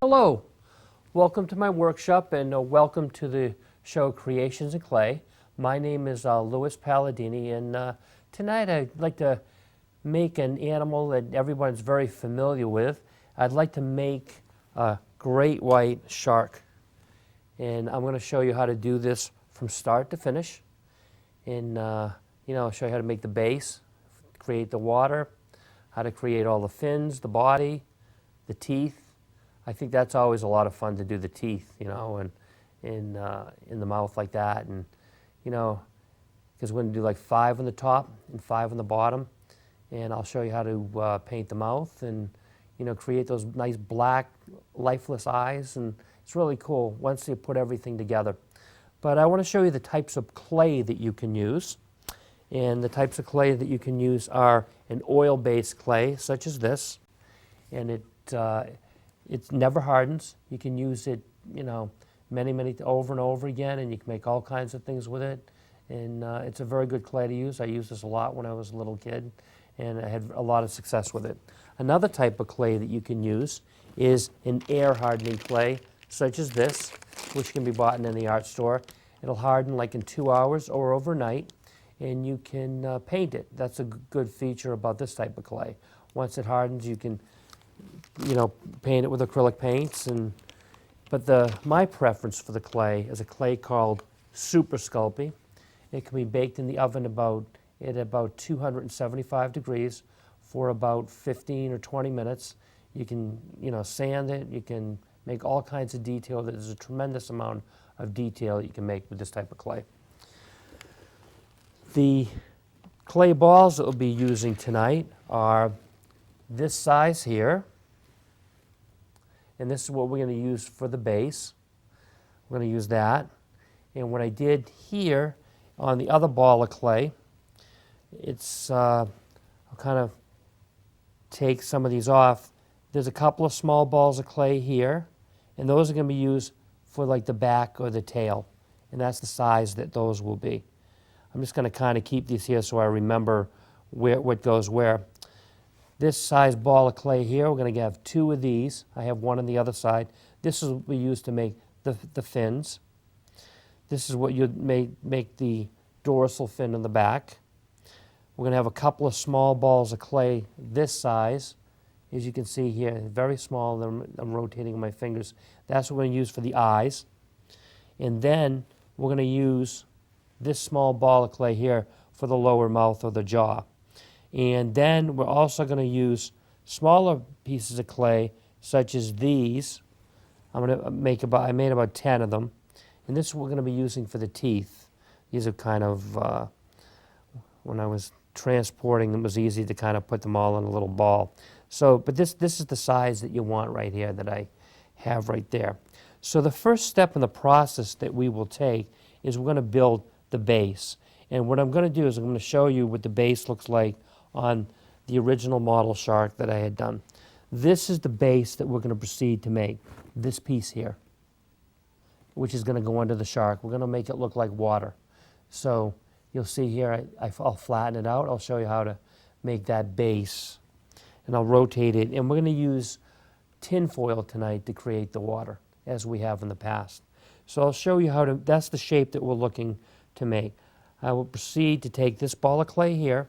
Hello, welcome to my workshop and welcome to the show Creations in Clay. My name is Louis Palladini, and tonight I'd like to make an animal that everyone's very familiar with. I'd like to make a great white shark, and I'm going to show you how to do this from start to finish. And I'll show you how to make the base, create the water, how to create all the fins, the body, the teeth. I think that's always a lot of fun to do the teeth, and in the mouth like that, and because we're going to do like 5 on the top and 5 on the bottom, and I'll show you how to paint the mouth and create those nice black lifeless eyes, and it's really cool once you put everything together. But I want to show you the types of clay that you can use, and the types of clay that you can use are an oil-based clay such as this, and it never hardens. You can use it, many over and over again, and you can make all kinds of things with it. And it's a very good clay to use. I used this a lot when I was a little kid, and I had a lot of success with it. Another type of clay that you can use is an air hardening clay, such as this, which can be bought in any art store. It'll harden like in 2 hours or overnight, and you can paint it. That's a good feature about this type of clay. Once it hardens, you can paint it with acrylic paints. But my preference for the clay is a clay called Super Sculpey. It can be baked in the oven at about 275 degrees for about 15 or 20 minutes. You can sand it. You can make all kinds of detail. There's a tremendous amount of detail that you can make with this type of clay. The clay balls that we'll be using tonight are this size here. And this is what we're going to use for the base. We're going to use that. And what I did here on the other ball of clay, I'll kind of take some of these off. There's a couple of small balls of clay here, and those are going to be used for like the back or the tail. And that's the size that those will be. I'm just going to kind of keep these here so I remember what goes where. This size ball of clay here, we're going to have 2 of these. I have one on the other side. This is what we use to make the fins. This is what you'd make the dorsal fin in the back. We're going to have a couple of small balls of clay this size. As you can see here, very small. I'm rotating my fingers. That's what we're going to use for the eyes. And then we're going to use this small ball of clay here for the lower mouth or the jaw. And then we're also going to use smaller pieces of clay, such as these. I made about 10 of them. And this is what we're going to be using for the teeth. These are kind of, when I was transporting them, it was easy to kind of put them all in a little ball. But this is the size that you want right here that I have right there. So the first step in the process that we will take is we're going to build the base. And what I'm going to do is I'm going to show you what the base looks like on the original model shark that I had done. This is the base that we're going to proceed to make, this piece here, which is going to go under the shark. We're going to make it look like water. So you'll see here, I'll flatten it out. I'll show you how to make that base. And I'll rotate it. And we're going to use tin foil tonight to create the water, as we have in the past. So I'll show you that's the shape that we're looking to make. I will proceed to take this ball of clay here,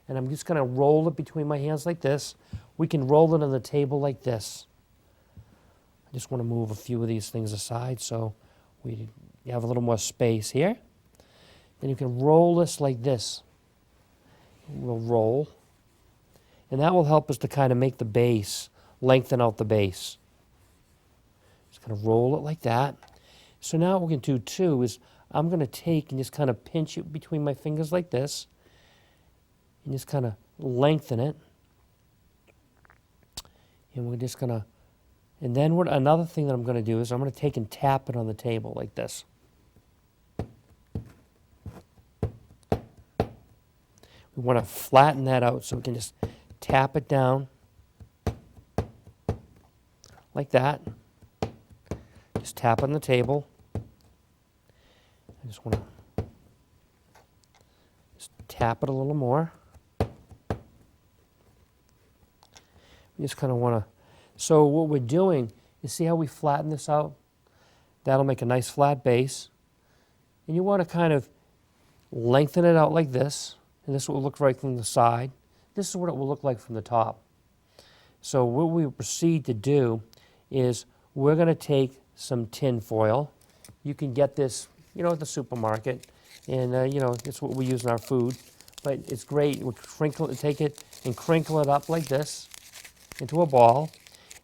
and I'm just going to roll it between my hands like this. We can roll it on the table like this. I just want to move a few of these things aside so you have a little more space here. Then you can roll this like this. We'll roll. And that will help us to kind of make the base, lengthen out the base. Just kind of roll it like that. So now what we're going to do too is I'm going to take and just kind of pinch it between my fingers like this. And just kind of lengthen it. And we're just going to, and then another thing that I'm going to do is I'm going to take and tap it on the table like this. We want to flatten that out so we can just tap it down like that. Just tap on the table. I just want to just tap it a little more. You just kind of want to, so what we're doing You see how we flatten this out? That'll make a nice flat base. And you want to kind of lengthen it out like this. And this will look right from the side. This is what it will look like from the top. So what we proceed to do is we're going to take some tin foil. You can get this, at the supermarket. And, it's what we use in our food. But it's great. We'll take it and crinkle it up like this into a ball.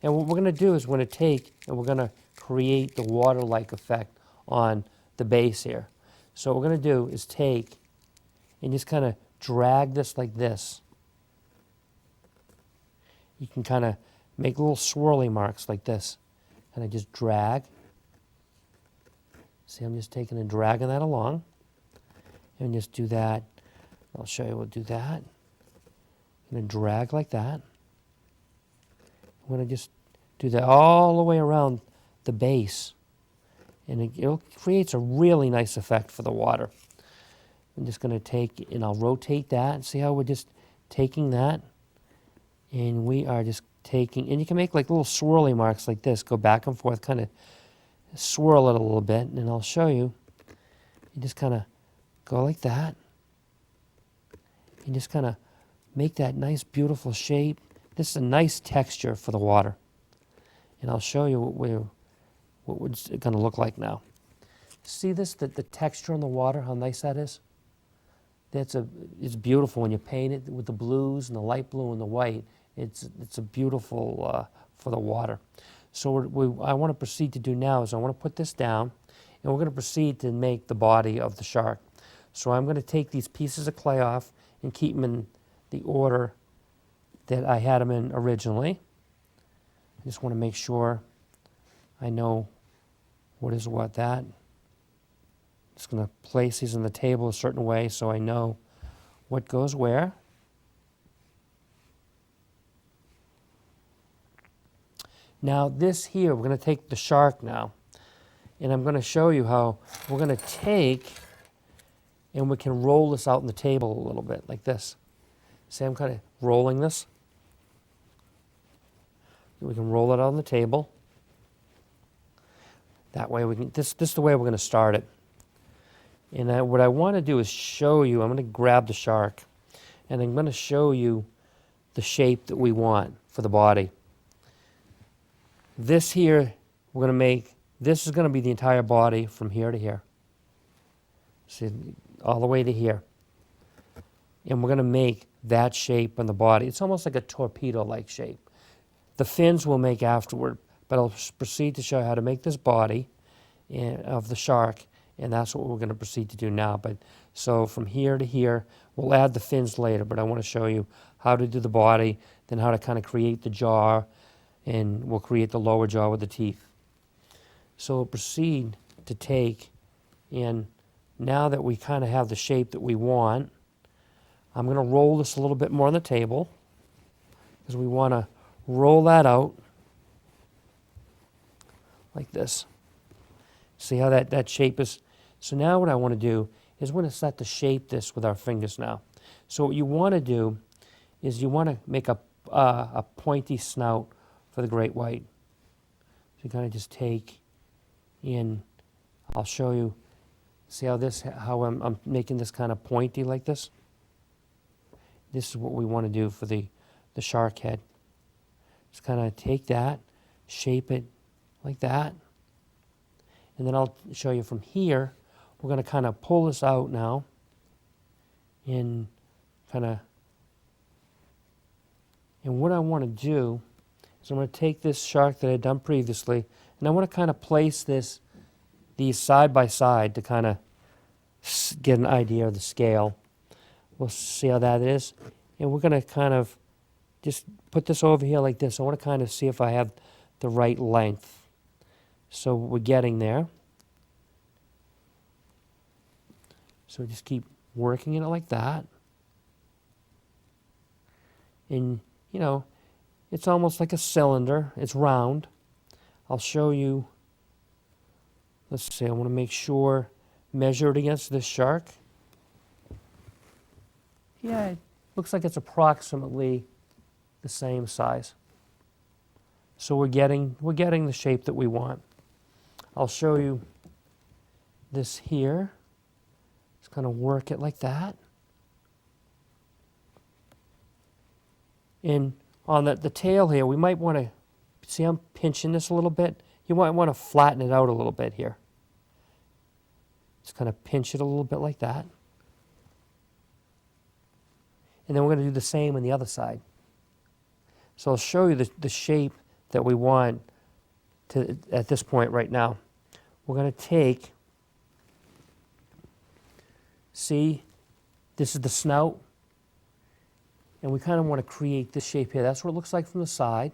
And what we're going to do is we're going to take and we're going to create the water-like effect on the base here. So what we're going to do is take and just kind of drag this like this. You can kind of make little swirly marks like this. And I just drag. See, I'm just taking and dragging that along. And just do that. I'll show you, we'll do that. I'm going to drag like that. I'm going to just do that all the way around the base. And it creates a really nice effect for the water. I'm just going to take, and I'll rotate that. See how we're just taking that? And we are just taking, and you can make like little swirly marks like this. Go back and forth, kind of swirl it a little bit. And I'll show you. You just kind of go like that. And just kind of make that nice, beautiful shape. This is a nice texture for the water. And I'll show you what it's going to look like now. See this, the texture on the water, how nice that is? It's beautiful when you paint it with the blues and the light blue and the white. It's a beautiful for the water. So I want to proceed to do now is I want to put this down, and we're going to proceed to make the body of the shark. So I'm going to take these pieces of clay off and keep them in the order that I had them in originally. I just want to make sure I know what is what that. Just going to place these on the table a certain way so I know what goes where. Now this here, we're going to take the shark now, and I'm going to show you how we're going to take and we can roll this out on the table a little bit like this. See, I'm kind of rolling this. We can roll it out on the table. That way we can, this is the way we're going to start it. And what I want to do is show you, I'm going to grab the shark, and I'm going to show you the shape that we want for the body. This here, we're going to make, this is going to be the entire body from here to here. See, all the way to here. And we're going to make that shape on the body. It's almost like a torpedo-like shape. The fins we'll make afterward, but I'll proceed to show you how to make this body of the shark, and that's what we're going to proceed to do now. But so from here to here, we'll add the fins later, but I want to show you how to do the body, then how to kind of create the jaw, and we'll create the lower jaw with the teeth. So we'll proceed to take, and now that we kind of have the shape that we want, I'm going to roll this a little bit more on the table, because we want to roll that out like this. See how that shape is? So now what I want to do is we're going to start to shape this with our fingers now. So what you want to do is you want to make a pointy snout for the great white. So you kind of just take in, I'll show you, see how I'm making this kind of pointy like this? This is what we want to do for the shark head. Just kind of take that, shape it like that. And then I'll show you from here, we're going to kind of pull this out now and kind of, and what I want to do is I'm going to take this shark that I'd done previously, and I want to kind of place these side by side to kind of get an idea of the scale. We'll see how that is. And we're going to kind of just put this over here like this. I want to kind of see if I have the right length. So we're getting there. So just keep working it like that. And, you know, it's almost like a cylinder. It's round. I'll show you. Let's see, I want to make sure, measure it against this shark. Yeah, it looks like it's approximately the same size. So we're getting the shape that we want. I'll show you this here. Just kind of work it like that. And on the tail here, we might want to, see I'm pinching this a little bit? You might want to flatten it out a little bit here. Just kind of pinch it a little bit like that. And then we're going to do the same on the other side. So I'll show you the shape that we want at this point right now. We're going to take, see, this is the snout, and we kind of want to create this shape here. That's what it looks like from the side.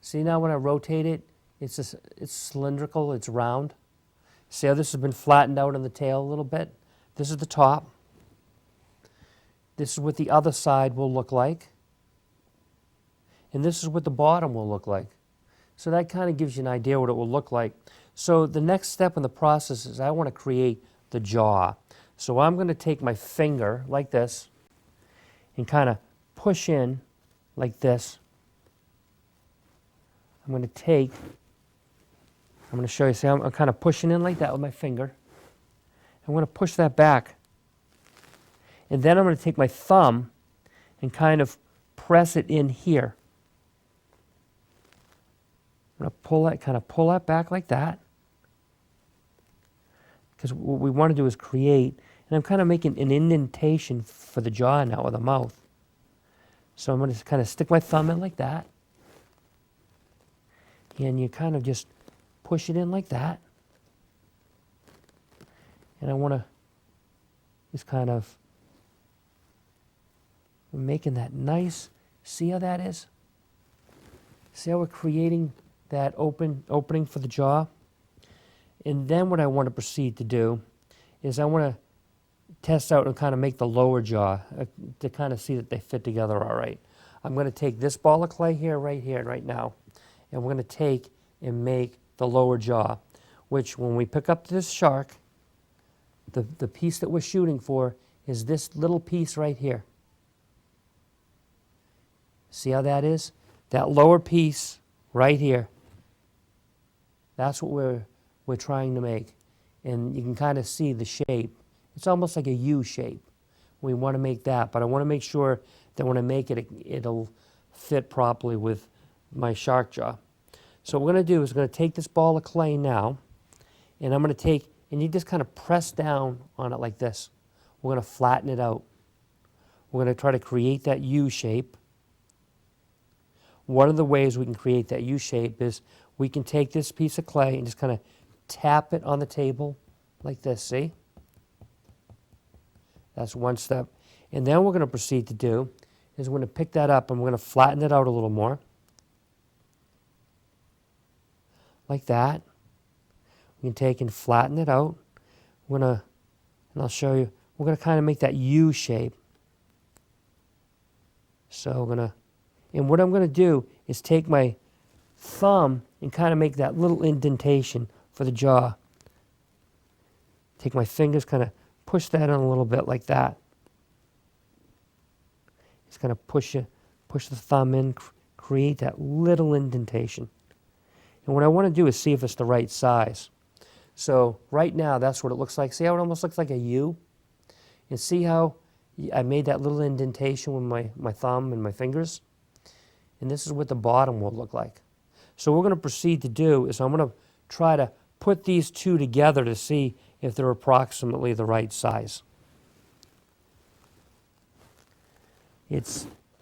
See now when I rotate it, it's cylindrical, it's round. See how this has been flattened out on the tail a little bit? This is the top. This is what the other side will look like. And this is what the bottom will look like. So that kind of gives you an idea what it will look like. So the next step in the process is I want to create the jaw. So I'm going to take my finger like this and kind of push in like this. I'm going to show you, see I'm kind of pushing in like that with my finger. I'm going to push that back. And then I'm going to take my thumb and kind of press it in here. I'm going to pull that back like that. Because what we want to do is create, and I'm kind of making an indentation for the jaw now with the mouth. So I'm going to kind of stick my thumb in like that. And you kind of just push it in like that. And I want to just kind of making that nice. See how that is? See how we're creating that opening for the jaw? And then what I want to proceed to do is I want to test out and kind of make the lower jaw to kind of see that they fit together all right. I'm going to take this ball of clay here, right now, and we're going to take and make the lower jaw, which when we pick up this shark, the piece that we're shooting for is this little piece right here. See how that is? That lower piece right here. That's what we're trying to make. And you can kind of see the shape. It's almost like a U shape. We want to make that, but I want to make sure that when I make it, it'll fit properly with my shark jaw. So what we're going to do is we're going to take this ball of clay now, and I'm going to take, and you just kind of press down on it like this. We're going to flatten it out. We're going to try to create that U shape. One of the ways we can create that U shape is we can take this piece of clay and just kind of tap it on the table like this, see? That's one step. And then what we're going to proceed to do is we're going to pick that up and we're going to flatten it out a little more. Like that. We can take and flatten it out. We're going to, and I'll show you, we're going to kind of make that U shape. So we're going to, and what I'm going to do is take my thumb and kind of make that little indentation for the jaw. Take my fingers, kind of push that in a little bit like that. Just kind of push the thumb in, create that little indentation. And what I want to do is see if it's the right size. So right now, that's what it looks like. See how it almost looks like a U? And see how I made that little indentation with my thumb and my fingers? And this is what the bottom will look like. So what we're going to proceed to do is I'm going to try to put these two together to see if they're approximately the right size.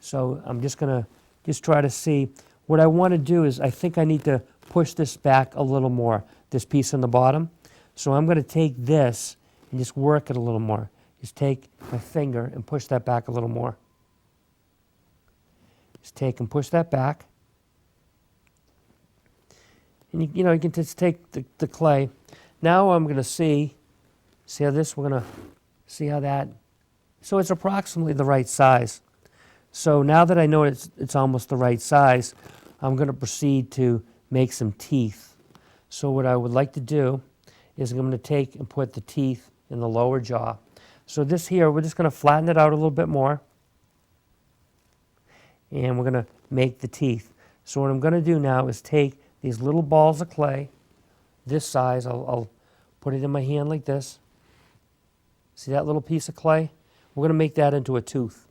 So I'm just going to try to see. What I want to do is I think I need to push this back a little more, this piece on the bottom. So I'm going to take this and just work it a little more. Just take my finger and push that back a little more. Just take and push that back. And you can just take the clay. Now I'm going to see how this, we're going to see how that, so it's approximately the right size. So now that I know it's almost the right size, I'm going to proceed to make some teeth. So what I would like to do is I'm going to take and put the teeth in the lower jaw. So this here, we're just going to flatten it out a little bit more. And we're going to make the teeth. So what I'm going to do now is take these little balls of clay, this size, I'll put it in my hand like this. See that little piece of clay? We're going to make that into a tooth.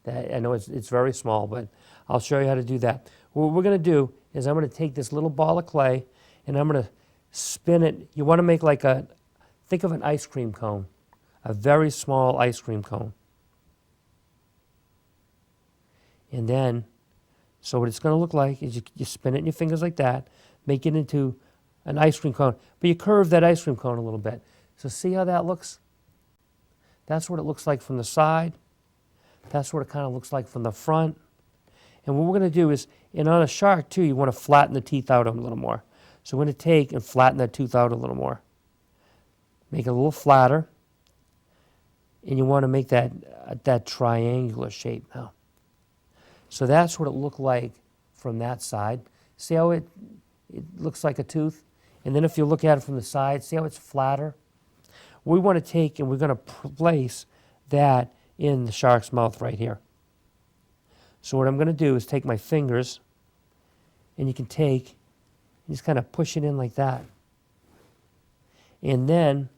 I know it's very small, but I'll show you how to do that. What we're going to do is I'm going to take this little ball of clay and I'm going to spin it. You want to make like think of an ice cream cone, a very small ice cream cone. And then, so what it's going to look like is you spin it in your fingers like that, make it into an ice cream cone, but you curve that ice cream cone a little bit. So see how that looks? That's what it looks like from the side. That's what it kind of looks like from the front. And what we're going to do is, and on a shark too, you want to flatten the teeth out a little more. So we're going to take and flatten that tooth out a little more. Make it a little flatter. And you want to make that triangular shape now. So that's what it looked like from that side. See how it looks like a tooth? And then if you look at it from the side, see how it's flatter? We want to take and we're going to place that in the shark's mouth right here. So what I'm going to do is take my fingers, and you can take and just kind of push it in like that. And then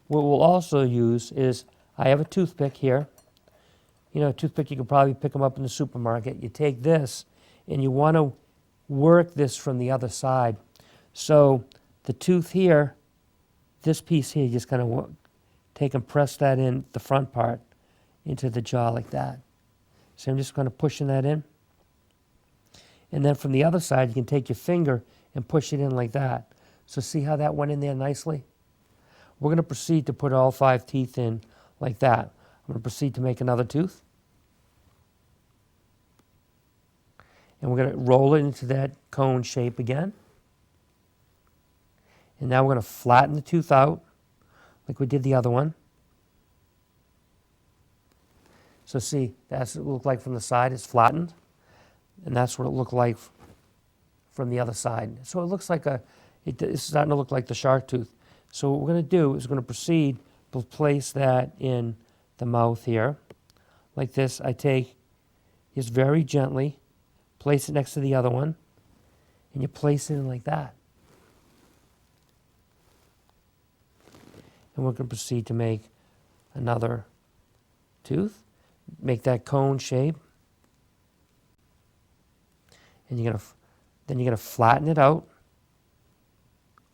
what we'll also use is, I have a toothpick here. You know, a toothpick, you can probably pick them up in the supermarket. You take this, and you want to work this from the other side. So the tooth here, this piece here, you just kind of take and press that in, the front part, into the jaw like that. So I'm just kind of pushing that in. And then from the other side, you can take your finger and push it in like that. So see how that went in there nicely? We're going to proceed to put all 5 teeth in like that. I'm going to proceed to make another tooth. And we're going to roll it into that cone shape again. And now we're going to flatten the tooth out like we did the other one. So see, that's what it looked like from the side. It's flattened. And that's what it looked like from the other side. So it looks like it's starting to look like the shark tooth. So what we're going to do is we're going to proceed to place that in the mouth here. Like this, I take, just very gently, place it next to the other one, and you place it in like that. And we're going to proceed to make another tooth. Make that cone shape. And then you're going to flatten it out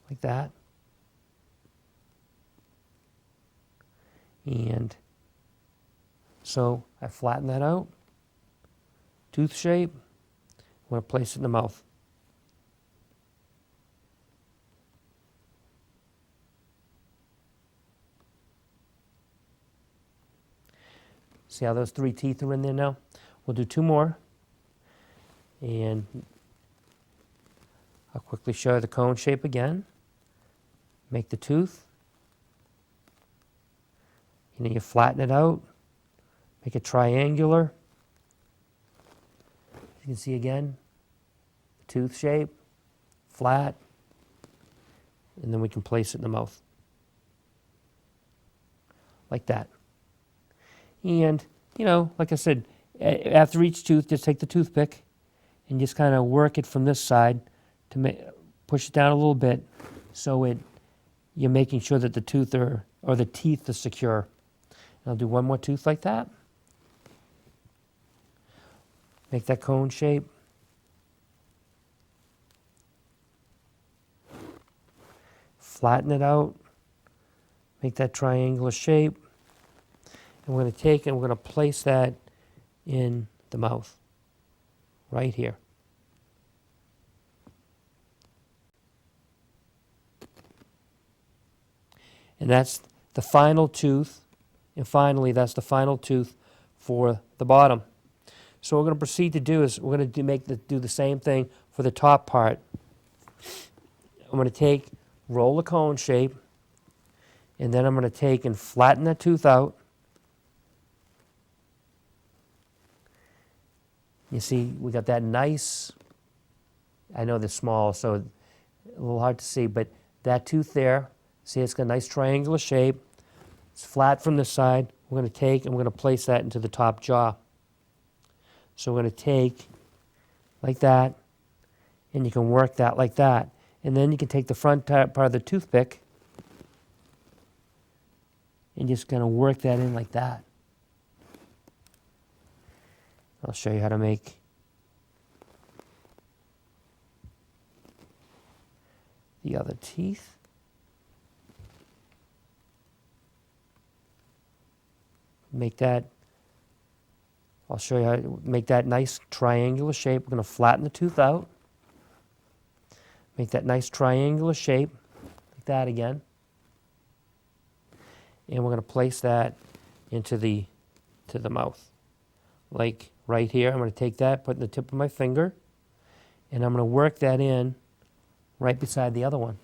like that. And so I flatten that out. Tooth shape. I'm going to place it in the mouth. See how those 3 teeth are in there now? We'll do 2 more. And I'll quickly show you the cone shape again. Make the tooth. You flatten it out. Make it triangular. You can see again, tooth shape, flat. And then we can place it in the mouth. Like that. And, you know, like I said, after each tooth, just take the toothpick and just kind of work it from this side to push it down a little bit so you're making sure that the tooth or the teeth are secure. And I'll do 1 more tooth like that. Make that cone shape. Flatten it out. Make that triangular shape. And we're going to take and we're going to place that in the mouth, right here. And that's the final tooth. And finally, that's the final tooth for the bottom. So what we're going to proceed to do is we're going to do the same thing for the top part. I'm going to roll the cone shape, and then I'm going to take and flatten that tooth out. You see, we got that nice, I know they're small, so a little hard to see, but that tooth there, see it's got a nice triangular shape. It's flat from this side. We're going to take and we're going to place that into the top jaw. So we're going to take like that, and you can work that like that. And then you can take the front part of the toothpick and just kind of work that in like that. I'll show you how to make the other teeth. Make that, I'll show you how to make that nice triangular shape. We're going to flatten the tooth out. Make that nice triangular shape, like that again. And we're going to place that into the mouth. Like right here, I'm going to take that, put it in the tip of my finger, and I'm going to work that in right beside the other one.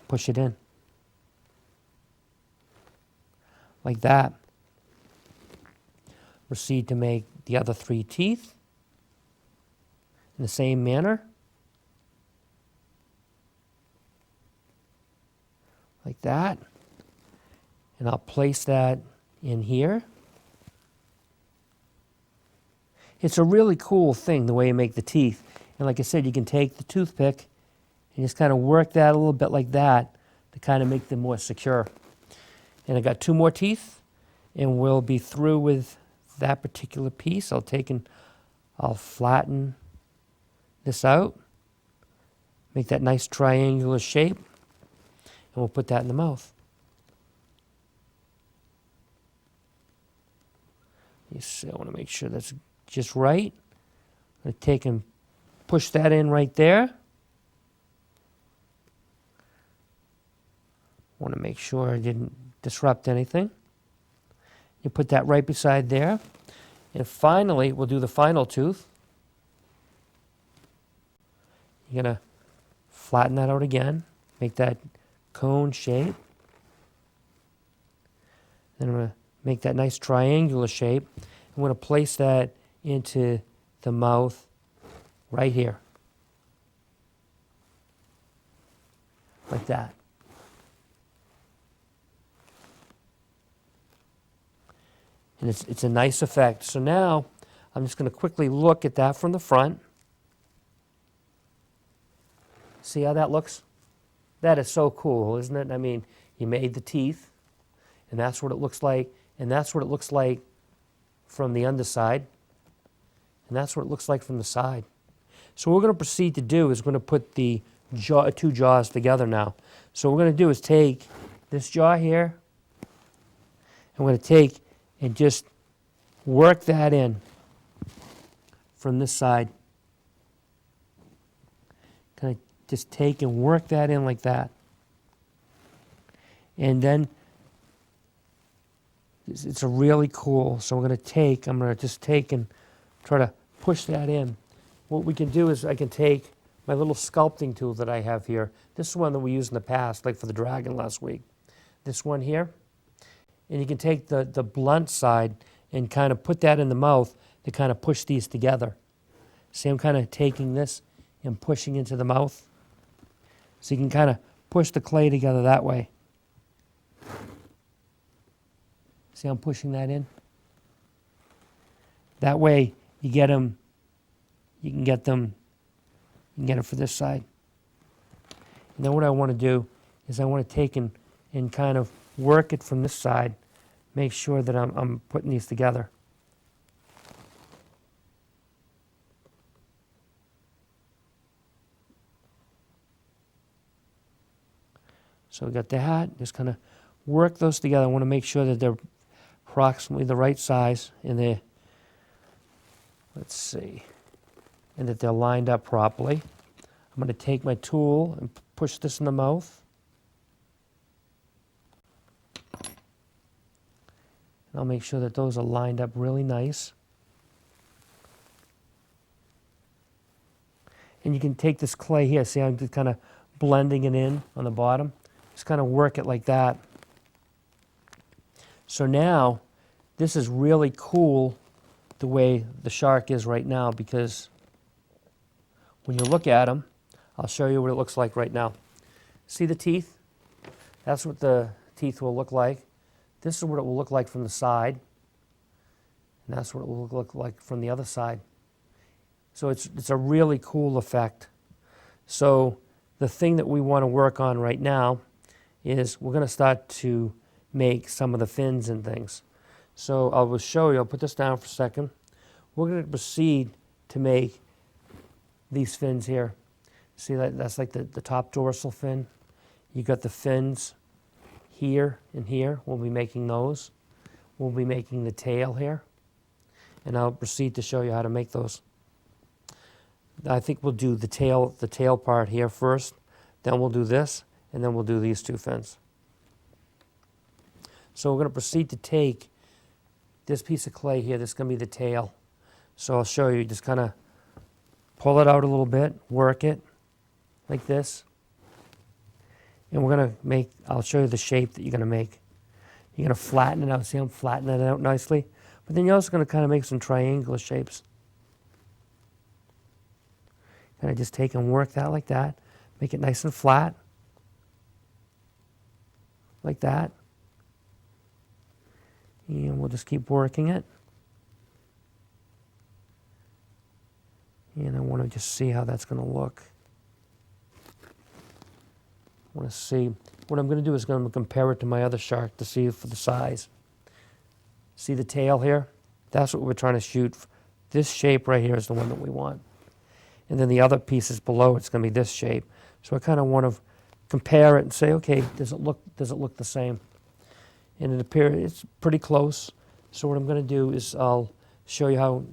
Push it in. Like that. Proceed to make the other 3 teeth in the same manner. Like that. And I'll place that in here. It's a really cool thing, the way you make the teeth. And like I said, you can take the toothpick and just kind of work that a little bit like that to kind of make them more secure. And I got 2 more teeth, and we'll be through with that particular piece. I'll flatten this out, make that nice triangular shape, and we'll put that in the mouth. You see, I want to make sure that's just right. I'm going to take and push that in right there. Want to make sure I didn't disrupt anything. You put that right beside there. And finally, we'll do the final tooth. You're going to flatten that out again. Make that cone shape. Then I'm going to make that nice triangular shape. I'm going to place that into the mouth right here. Like that. And it's a nice effect. So now I'm just going to quickly look at that from the front. See how that looks? That is so cool, isn't it? I mean, you made the teeth, and that's what it looks like. And that's what it looks like from the underside. And that's what it looks like from the side. So what we're going to proceed to do is we're going to put the 2 jaws together now. So what we're going to do is take this jaw here, and we're going to take and just work that in from this side. Kind of just take and work that in like that. And then it's a really cool, so I'm going to just take and try to push that in. What we can do is I can take my little sculpting tool that I have here. This is one that we used in the past, like for the dragon last week. This one here. And you can take the blunt side and kind of put that in the mouth to kind of push these together. See, I'm kind of taking this and pushing into the mouth. So you can kind of push the clay together that way. See, I'm pushing that in. That way you get them, you can get them for this side. And then what I want to do is I want to take and kind of work it from this side, make sure that I'm putting these together. So we got the hat, just kind of work those together. I want to make sure that they're approximately the right size and they're, let's see, and that they're lined up properly. I'm going to take my tool and push this in the mouth. I'll make sure that those are lined up really nice. And you can take this clay here, see I'm just kind of blending it in on the bottom. Just kind of work it like that. So now, this is really cool the way the shark is right now, because when you look at him, I'll show you what it looks like right now. See the teeth? That's what the teeth will look like. This is what it will look like from the side. And that's what it will look like from the other side. So it's a really cool effect. So the thing that we want to work on right now is we're going to start to make some of the fins and things. So I will show you, I'll put this down for a second. We're going to proceed to make these fins here. See, that's like the top dorsal fin. You got the fins here and here. We'll be making those. We'll be making the tail here. And I'll proceed to show you how to make those. I think we'll do the tail part here first. Then we'll do this, and then we'll do these two fins. So we're going to proceed to take this piece of clay here. This is going to be the tail. So I'll show you. Just kind of pull it out a little bit, work it like this. And we're going to make, I'll show you the shape that you're going to make. You're going to flatten it out. See, I'm flattening it out nicely. But then you're also going to kind of make some triangular shapes. Kind of just take and work that like that. Make it nice and flat. Like that. And we'll just keep working it. And I want to just see how that's going to look. I want to see. What I'm going to do is going to compare it to my other shark to see for the size. See the tail here? That's what we're trying to shoot. This shape right here is the one that we want. And then the other pieces below, it's going to be this shape. So I kind of want to compare it and say, okay, does it look the same? And it appears it's pretty close. So what I'm going to do is I'll show you how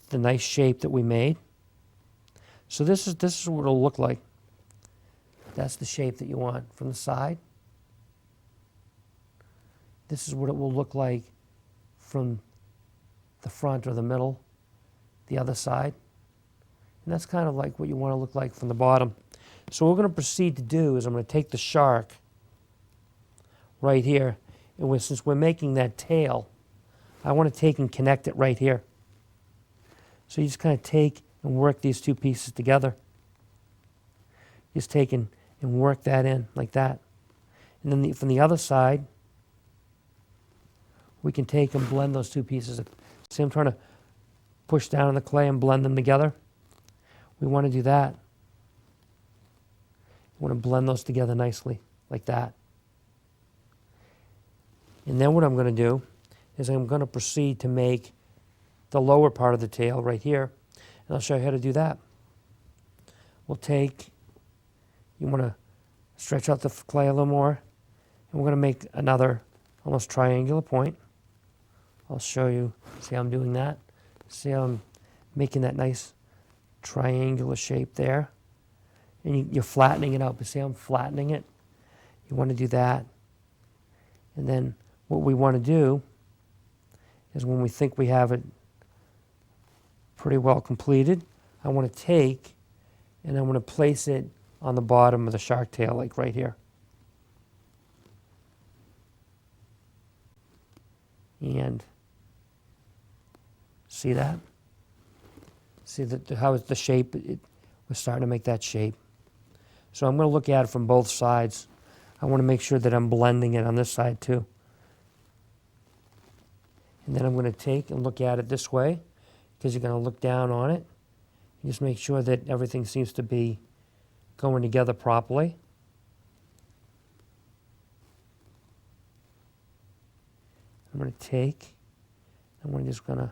the nice shape that we made. So this is what it'll look like. That's the shape that you want from the side. This is what it will look like from the front or the middle, the other side. And that's kind of like what you want to look like from the bottom. So what we're going to proceed to do is I'm going to take the shark right here, and since we're making that tail, I want to take and connect it right here. So you just kind of take and work these two pieces together. Just take and work that in like that. And then from the other side, we can take and blend those two pieces. See, I'm trying to push down on the clay and blend them together. We want to do that. We want to blend those together nicely, like that. And then what I'm going to do is I'm going to proceed to make the lower part of the tail right here. And I'll show you how to do that. We'll take, you want to stretch out the clay a little more, and we're going to make another almost triangular point. I'll show you, see how I'm doing that? See how I'm making that nice triangular shape there? And you're flattening it out, but see how I'm flattening it? You want to do that. And then what we want to do is when we think we have it pretty well completed, I want to take and I want to place it on the bottom of the shark tail, like right here. And see that? See how the shape, we're starting to make that shape. So I'm going to look at it from both sides. I want to make sure that I'm blending it on this side too. And then I'm going to take and look at it this way, because you're going to look down on it. And just make sure that everything seems to be going together properly. I'm going to take, I'm just going to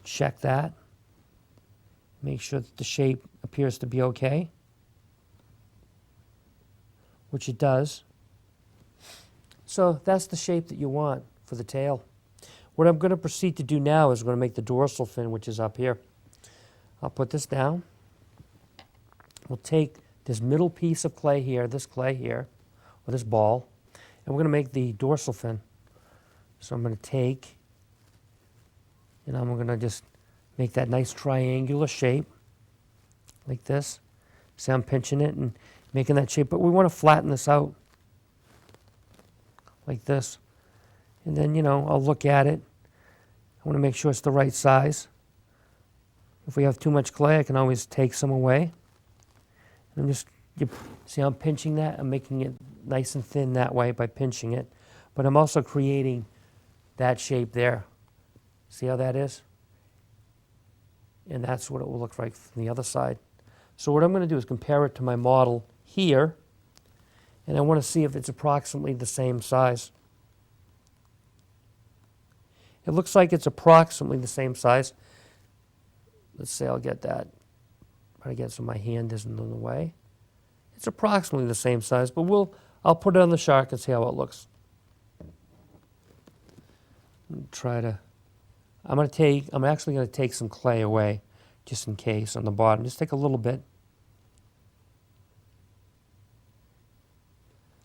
check that. Make sure that the shape appears to be okay, which it does. So that's the shape that you want for the tail. What I'm going to proceed to do now is I'm going to make the dorsal fin, which is up here. I'll put this down. We'll take this middle piece of clay here, this clay here, or this ball, and we're going to make the dorsal fin. So I'm going to take, and I'm going to just make that nice triangular shape, like this. See, I'm pinching it and making that shape, but we want to flatten this out, like this. And then, you know, I'll look at it. I want to make sure it's the right size. If we have too much clay, I can always take some away. And I'm just, see how I'm pinching that? I'm making it nice and thin that way by pinching it. But I'm also creating that shape there. See how that is? And that's what it will look like from the other side. So what I'm going to do is compare it to my model here, and I want to see if it's approximately the same size. It looks like it's approximately the same size. Let's say I'll get that. Try to get so my hand isn't in the way. It's approximately the same size, but I'll put it on the shark and see how it looks. I'm actually going to take some clay away, just in case, on the bottom. Just take a little bit.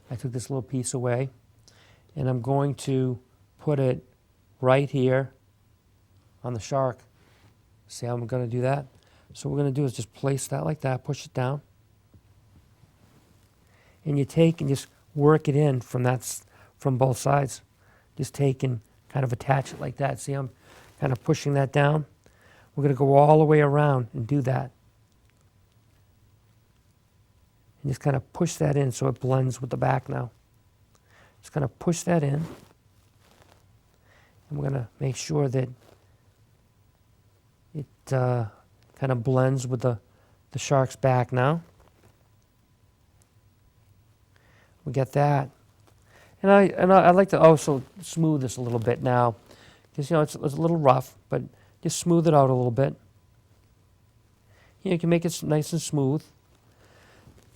I took this little piece away, and I'm going to put it right here on the shark. See how I'm going to do that? So what we're going to do is just place that like that, push it down. And you take and just work it in from both sides. Just take and kind of attach it like that. See, I'm kind of pushing that down. We're going to go all the way around and do that. And just kind of push that in so it blends with the back now. Just kind of push that in. And we're going to make sure that it kind of blends with the shark's back now. We get that. And I like to also smooth this a little bit now, because it's a little rough, but just smooth it out a little bit. You can make it nice and smooth.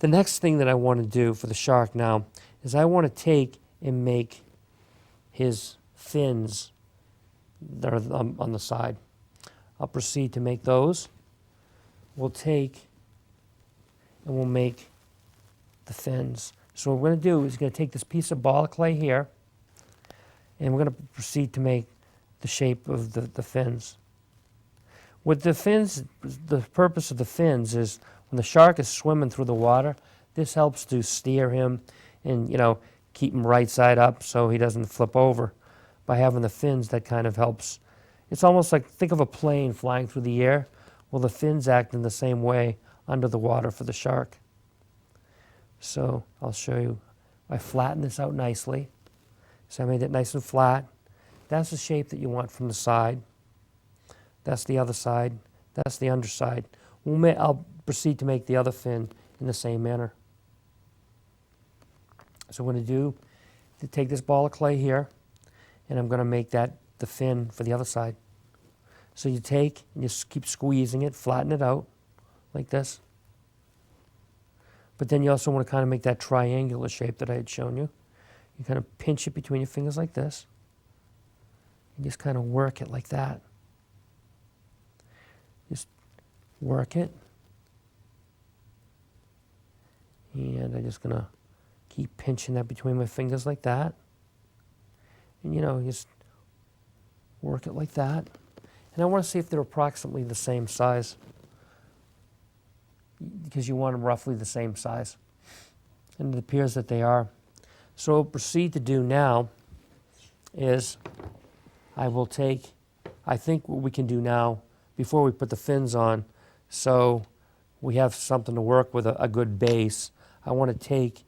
The next thing that I want to do for the shark now is I want to take and make his fins that are on the side. I'll proceed to make those. We'll take and we'll make the fins. So what we're going to do is going to take this piece of ball of clay here, and we're going to proceed to make the shape of the fins. With the fins, the purpose of the fins is when the shark is swimming through the water, this helps to steer him and, keep him right side up so he doesn't flip over. By having the fins, that kind of helps. It's almost like, think of a plane flying through the air. Well, the fins act in the same way under the water for the shark. So I'll show you. I flatten this out nicely. So I made it nice and flat. That's the shape that you want from the side. That's the other side. That's the underside. I'll proceed to make the other fin in the same manner. So what I'm going to do is take this ball of clay here, and I'm going to make that the fin for the other side. So you take and just keep squeezing it, flatten it out like this. But then you also want to kind of make that triangular shape that I had shown you. You kind of pinch it between your fingers like this. And just kind of work it like that. Just work it. And I'm just going to keep pinching that between my fingers like that. And just work it like that. And I want to see if they're approximately the same size, because you want them roughly the same size. And it appears that they are. So what we'll proceed to do now is I think what we can do now, before we put the fins on, so we have something to work with, a good base, I want to take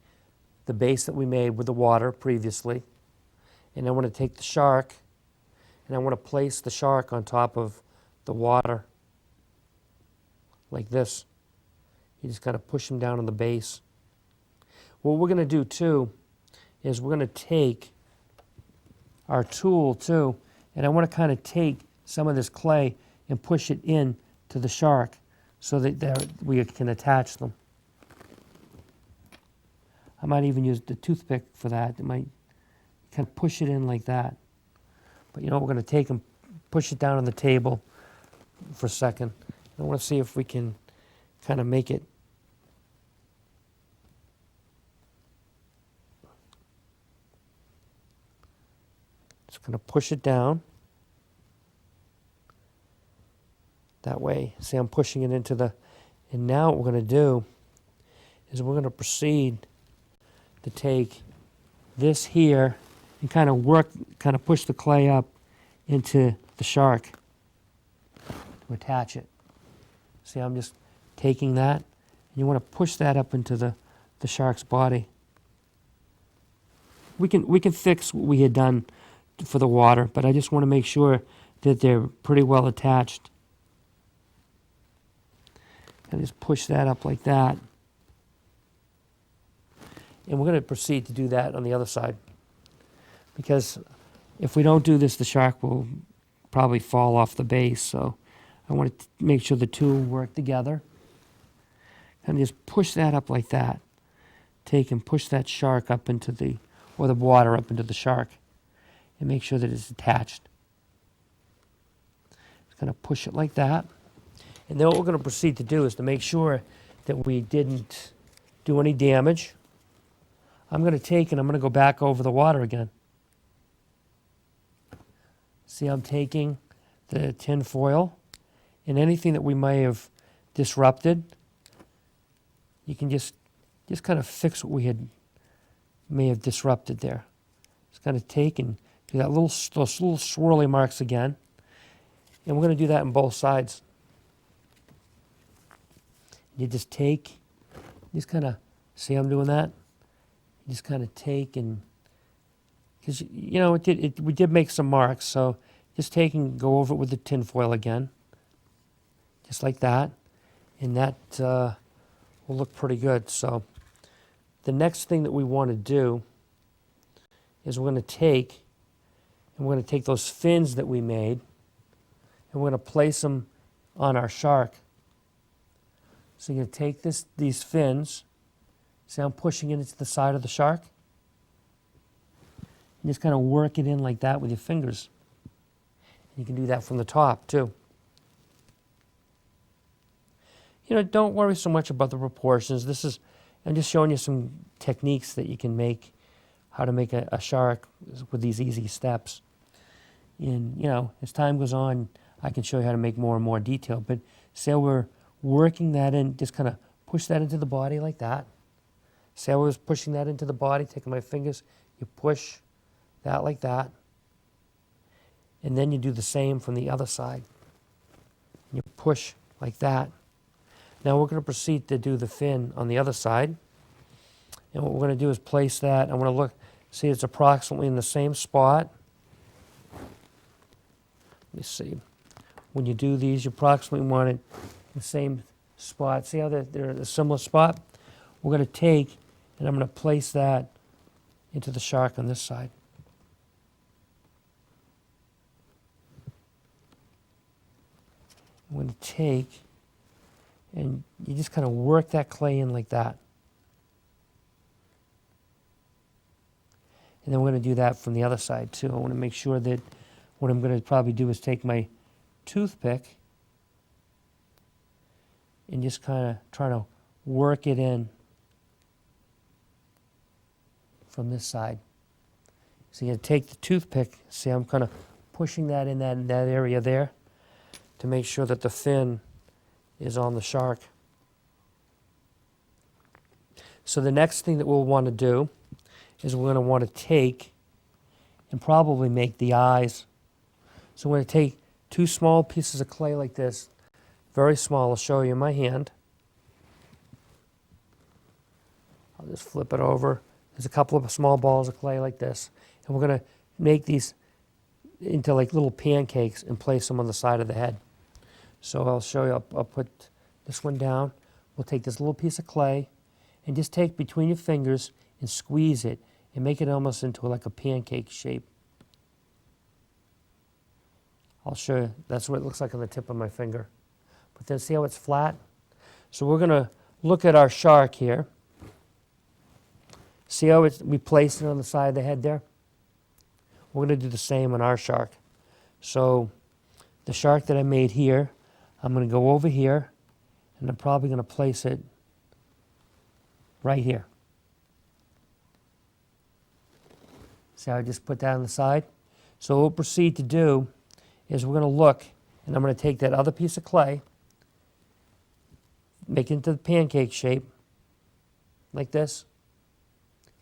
the base that we made with the water previously, and I want to take the shark, and I want to place the shark on top of the water like this. You just kind of push him down on the base. What we're going to do too is we're going to take our tool too, and I want to kind of take some of this clay and push it in to the shark so that we can attach them. I might even use the toothpick for that. It might kind of push it in like that. But we're going to take and push it down on the table for a second. I want to see if we can kind of make it. Just going to push it down. That way. See, I'm pushing it into the... And now what we're going to do is we're going to proceed to take this here and kind of push the clay up into the shark to attach it. See, I'm just taking that, and you want to push that up into the shark's body. We can fix what we had done for the water, but I just want to make sure that they're pretty well attached. I just push that up like that. And we're going to proceed to do that on the other side. Because if we don't do this, the shark will probably fall off the base. So I want to make sure the two work together. And just push that up like that. Take and push that shark up into the, or the water up into the shark. And make sure that it's attached. Just going to push it like that. And then what we're going to proceed to do is to make sure that we didn't do any damage. I'm going to take and I'm going to go back over the water again. See, I'm taking the tin foil and anything that we may have disrupted, you can just kind of fix what we may have disrupted there. Just kind of take and do that those little swirly marks again. And we're going to do that on both sides. You just take, just kind of, see how I'm doing that? You just kind of take and, because, you know, we did make some marks, so just take and go over it with the tin foil again. Just like that. And that will look pretty good. So the next thing that we want to do is we're going to take, and we're going to take those fins that we made, and we're going to place them on our shark. So you're going to take these fins, see I'm pushing it into the side of the shark, and just kind of work it in like that with your fingers. And you can do that from the top too. You know, don't worry so much about the proportions. I'm just showing you some techniques that you can make, how to make a shark with these easy steps. And, you know, as time goes on, I can show you how to make more and more detail. But say we're working that in, just kind of push that into the body like that. Say I was pushing that into the body, taking my fingers, you push that like that. And then you do the same from the other side. You push like that. Now we're going to proceed to do the fin on the other side. And what we're going to do is place that. I'm going to look, see it's approximately in the same spot. Let me see. When you do these, you approximately want it in the same spot. See how they're in a similar spot? We're going to take, and I'm going to place that into the shark on this side. I'm going to take, and you just kind of work that clay in like that. And then we're going to do that from the other side too. I want to make sure that what I'm going to probably do is take my toothpick and just kind of try to work it in from this side. So you're going to take the toothpick, see I'm kind of pushing that in that area there to make sure that the fin is on the shark. So the next thing that we'll want to do is we're going to want to take and probably make the eyes. So we're going to take 2 small pieces of clay like this, very small. I'll show you in my hand. I'll just flip it over. There's a couple of small balls of clay like this. And we're going to make these into like little pancakes and place them on the side of the head. So I'll show you, I'll put this one down. We'll take this little piece of clay and just take between your fingers and squeeze it and make it almost into like a pancake shape. I'll show you, that's what it looks like on the tip of my finger. But then see how it's flat? So we're going to look at our shark here. See how we placed it on the side of the head there? We're going to do the same on our shark. So the shark that I made here, I'm going to go over here, and I'm probably going to place it right here. See how I just put that on the side? So what we'll proceed to do is we're going to look, and I'm going to take that other piece of clay, make it into the pancake shape, like this.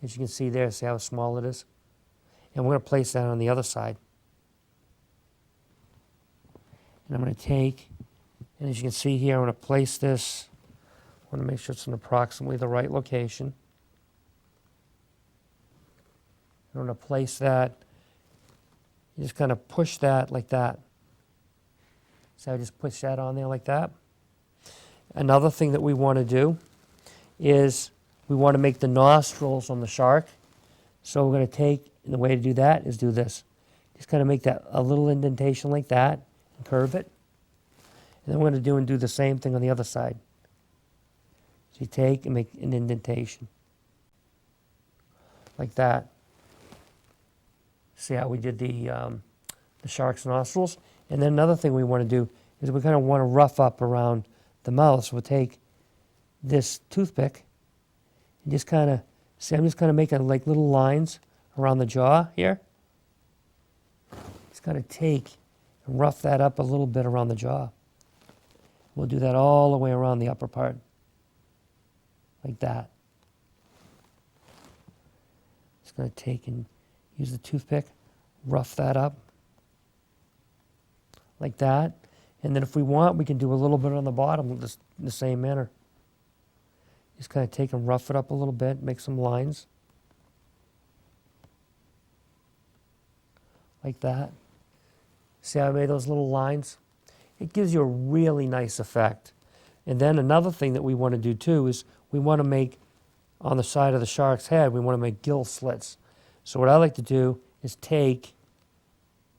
As you can see there, see how small it is? And we're going to place that on the other side. And I'm going to take, and as you can see here, I'm going to place this. I want to make sure it's in approximately the right location. I'm going to place that. You just kind of push that like that. So I just push that on there like that. another thing that we want to do is we want to make the nostrils on the shark. So we're going to take, and the way to do that is do this. Just kind of make that a little indentation like that and curve it. And then we're going to do the same thing on the other side. So you take and make an indentation like that. See how we did the shark's nostrils? And then another thing we want to do is we kind of want to rough up around the mouth. So we'll take this toothpick and just kind of, see, I'm just kind of making like little lines around the jaw here. Just kind of take and rough that up a little bit around the jaw. We'll do that all the way around the upper part, like that. Just going to take and use the toothpick, rough that up, like that. And then if we want, we can do a little bit on the bottom in the same manner. Just kind of take and rough it up a little bit, make some lines, like that. See how I made those little lines? It gives you a really nice effect. And then another thing that we want to do too is we want to make, on the side of the shark's head, we want to make gill slits. So what I like to do is take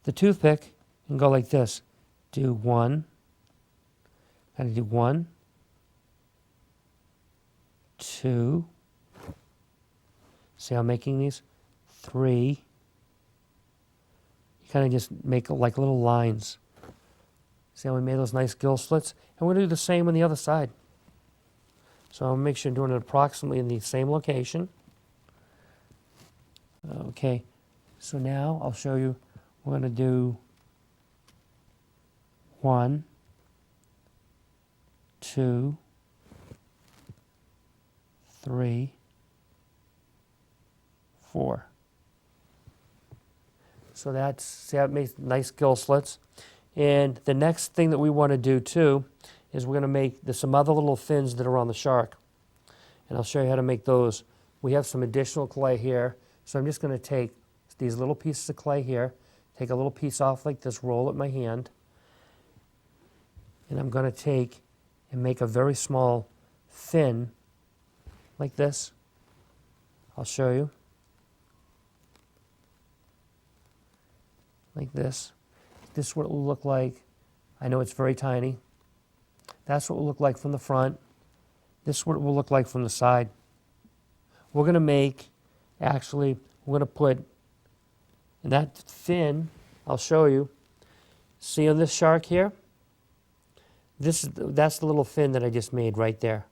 the toothpick and go like this. Do one, kind of do 1, 2, see how I'm making these? 3. You kind of just make like little lines. See how we made those nice gill slits? And we're going to do the same on the other side. So I'll make sure I'm doing it approximately in the same location. Okay, so now I'll show you, we're going to do 1, 2, 3, 4. So that's, see how it makes nice gill slits? And the next thing that we want to do too is we're going to make, there's some other little fins that are on the shark. And I'll show you how to make those. We have some additional clay here. So I'm just going to take these little pieces of clay here, take a little piece off like this, roll it in my hand. And I'm going to take and make a very small fin like this. I'll show you. Like this. This is what it will look like. I know it's very tiny. That's what it will look like from the front. This is what it will look like from the side. We're going to make, actually, we're going to put, in that fin, I'll show you. See on this shark here? That's the little fin that I just made right there.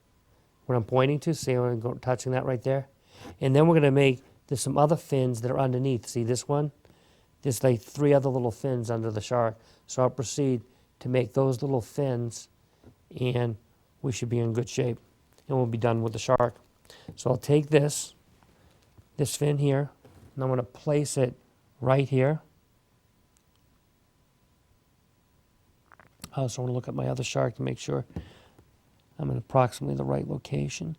What I'm pointing to, see how I'm touching that right there? And then we're going to make, there's some other fins that are underneath. See this one? There's like 3 other little fins under the shark. So I'll proceed to make those little fins and we should be in good shape. And we'll be done with the shark. So I'll take this fin here, and I'm going to place it right here. I also want to look at my other shark to make sure I'm in approximately the right location.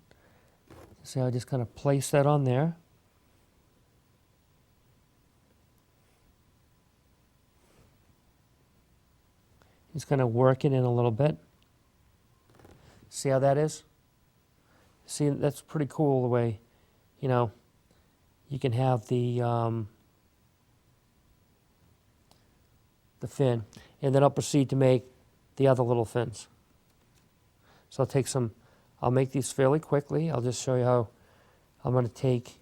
See how I just kind of place that on there. Just kind of work it in a little bit. See how that is? See, that's pretty cool the way, you know, you can have the fin. And then I'll proceed to make the other little fins. So I'll take some, I'll make these fairly quickly. I'll just show you how I'm going to take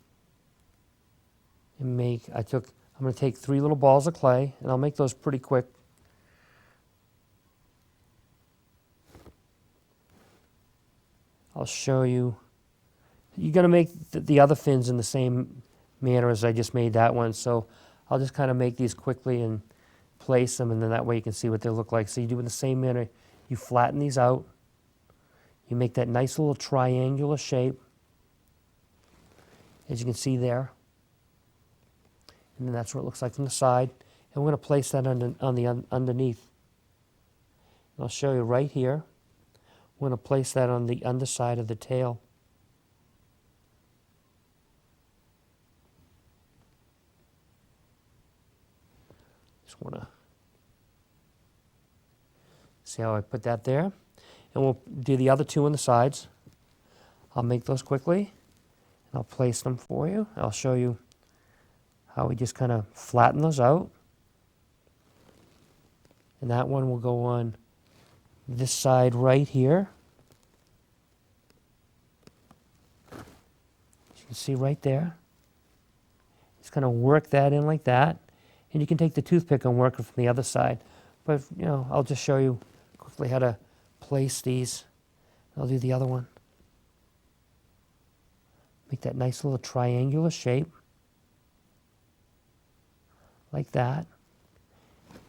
and make, I'm going to take 3 little balls of clay, and I'll make those pretty quick. I'll show you. You're going to make the other fins in the same manner as I just made that one. So I'll just kind of make these quickly and place them, and then that way you can see what they look like. So you do it in the same manner. You flatten these out. You make that nice little triangular shape, as you can see there. And then that's what it looks like from the side. And we're going to place that underneath. And I'll show you right here. We're going to place that on the underside of the tail. Just want to see how I put that there. And we'll do the other two on the sides. I'll make those quickly, and I'll place them for you. I'll show you how we just kind of flatten those out. And that one will go on this side right here. As you can see right there. Just kind of work that in like that. And you can take the toothpick and work it from the other side. But, you know, I'll just show you quickly how to place these. I'll do the other one. Make that nice little triangular shape. Like that.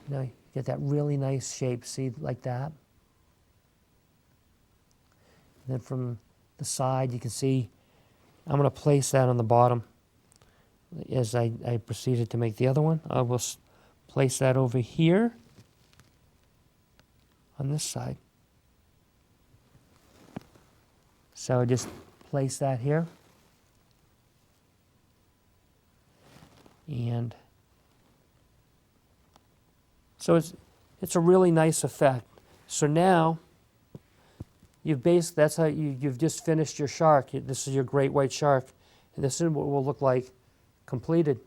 You know, you get that really nice shape, see, like that. And then from the side, you can see, I'm going to place that on the bottom. As I proceeded to make the other one, I will place that over here on this side. So I just place that here. And so it's a really nice effect. So now that's how you've just finished your shark. This is your great white shark, and this is what it will look like completed.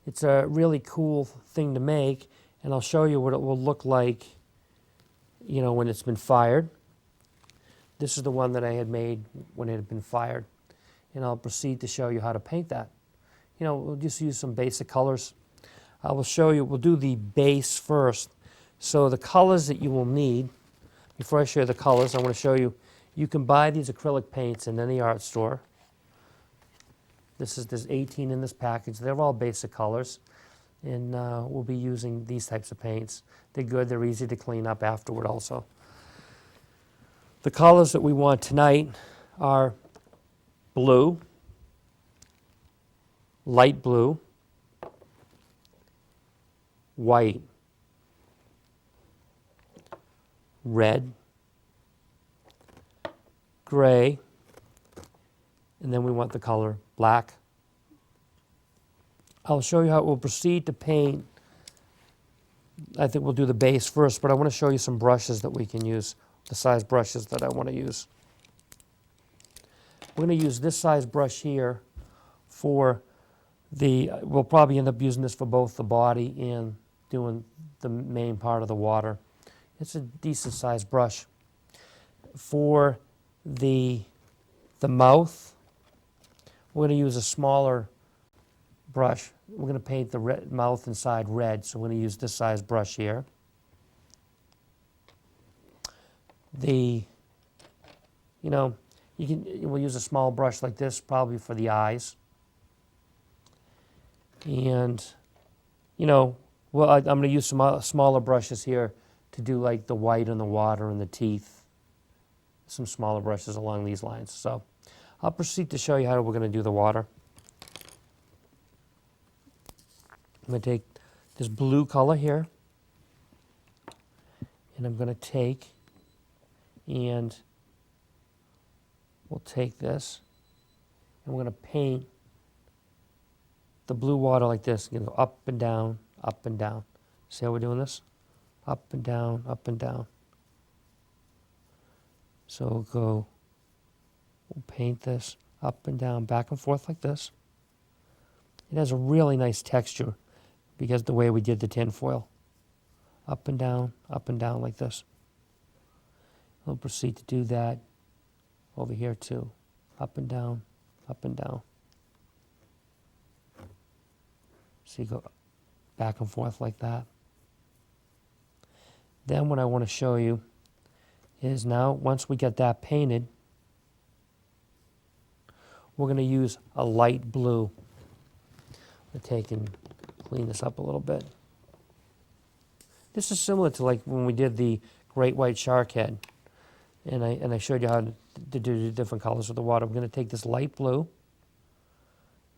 It's a really cool thing to make, and I'll show you what it will look like, you know, when it's been fired. This is the one that I had made when it had been fired, and I'll proceed to show you how to paint that. You know, we'll just use some basic colors. I will show you, we'll do the base first. So the colors that you will need, before I show you the colors, I want to show you, you can buy these acrylic paints in any art store. There's 18 in this package. They're all basic colors, and we'll be using these types of paints. They're good, they're easy to clean up afterward also. The colors that we want tonight are blue, light blue, white, red, gray, and then we want the color black. I'll show you how we'll proceed to paint. I think we'll do the base first, but I want to show you some brushes that we can use, the size brushes that I want to use. We're going to use this size brush here for we'll probably end up using this for both the body and doing the main part of the water. It's a decent sized brush. For the mouth, we're going to use a smaller brush. We're going to paint the mouth inside red, so we're going to use this size brush here. We'll use a small brush like this probably for the eyes. And, I'm going to use some smaller brushes here to do like the white and the water and the teeth. Some smaller brushes along these lines. So I'll proceed to show you how we're going to do the water. I'm going to take this blue color here, and I'm going to take, and we'll take this, and we're going to paint the blue water like this. You're going to go up and down, up and down. See how we're doing this? Up and down, up and down. So we'll paint this up and down, back and forth like this. It has a really nice texture because the way we did the tin foil. Up and down like this. We'll proceed to do that over here too. Up and down, up and down. So you go back and forth like that. Then what I want to show you is now, once we get that painted, we're going to use a light blue. I'm going to take and clean this up a little bit. This is similar to like when we did the great white shark head, and I showed you how to do the different colors of the water. We're going to take this light blue,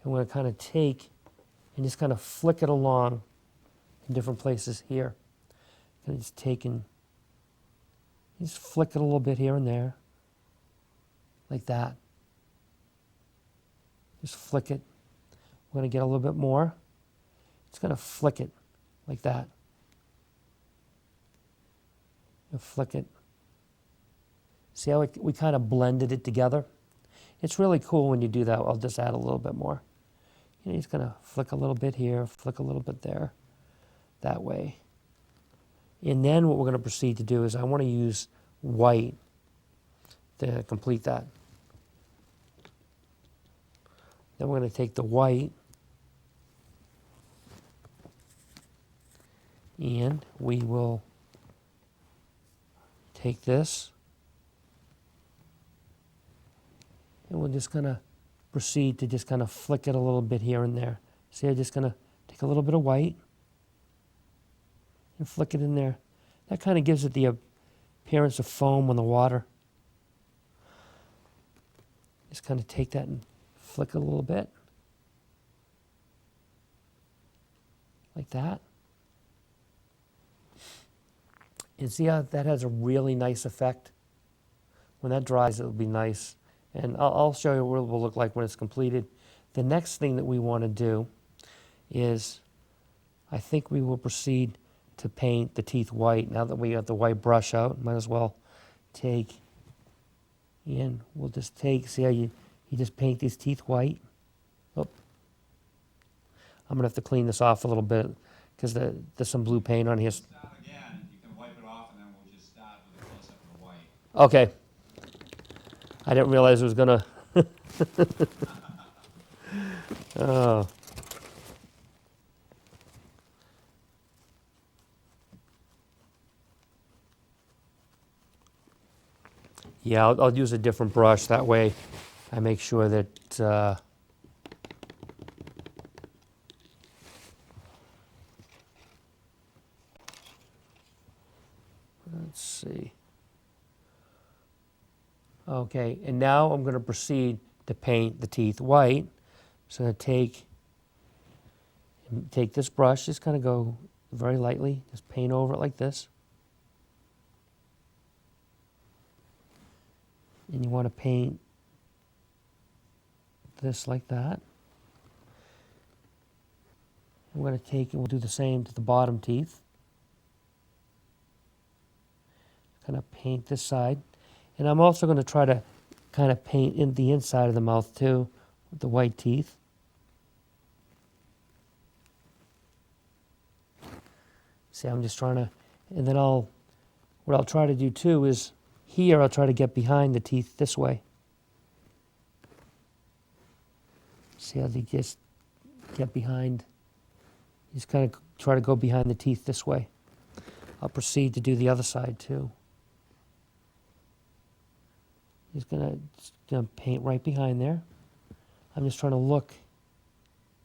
and we're going to kind of take and just kind of flick it along in different places here. And just take and just flick it a little bit here and there, like that. Just flick it. We're going to get a little bit more. Just going to flick it like that. and flick it. See how we kind of blended it together? It's really cool when you do that. I'll just add a little bit more. You know, just kind of flick a little bit here, flick a little bit there, that way. And then what we're going to proceed to do is I want to use white to complete that. Then we're going to take the white and we will take this and we're just going to proceed to just kind of flick it a little bit here and there. See, I'm just going to take a little bit of white and flick it in there. That kind of gives it the appearance of foam on the water. Just kind of take that and flick it a little bit. Like that. And see how that has a really nice effect? When that dries, it'll be nice. And I'll show you what it will look like when it's completed. The next thing that we want to do is, I think we will proceed to paint the teeth white. Now that we got the white brush out, might as well take, and we'll just take, see how you just paint these teeth white? Oh. I'm going to have to clean this off a little bit because there's some blue paint on here. Start again. You can wipe it off and then we'll just start with a close-up of the white. Okay. I didn't realize it was going to... Oh. Yeah, I'll use a different brush. That way I make sure that... let's see. Okay, and now I'm going to proceed to paint the teeth white. So I'm going to take this brush, just kind of go very lightly, just paint over it like this. And you want to paint this like that. We're going to take and we'll do the same to the bottom teeth. Kind of paint this side. And I'm also going to try to kind of paint in the inside of the mouth too, with the white teeth. See, I'm just trying to, and then what I'll try to do too is, here I'll try to get behind the teeth this way. See how they just get behind, just kind of try to go behind the teeth this way. I'll proceed to do the other side too. Just gonna paint right behind there. I'm just trying to look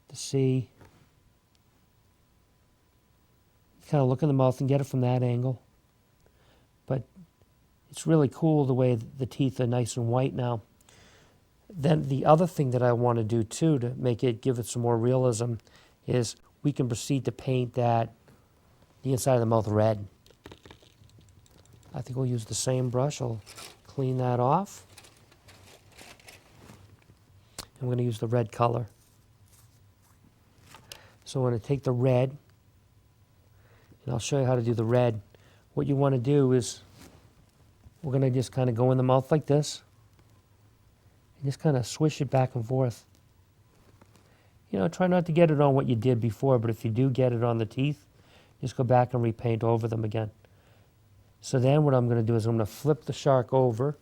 to see, kind of look in the mouth and get it from that angle. But it's really cool the way the teeth are nice and white now. Then the other thing that I want to do too to make it, give it some more realism, is we can proceed to paint the inside of the mouth red. I think we'll use the same brush. I'll clean that off. I'm going to use the red color. So I'm going to take the red, and I'll show you how to do the red. What you want to do is, we're going to just kind of go in the mouth like this, and just kind of swish it back and forth. You know, try not to get it on what you did before, but if you do get it on the teeth, just go back and repaint over them again. So then what I'm going to do is I'm going to flip the shark over,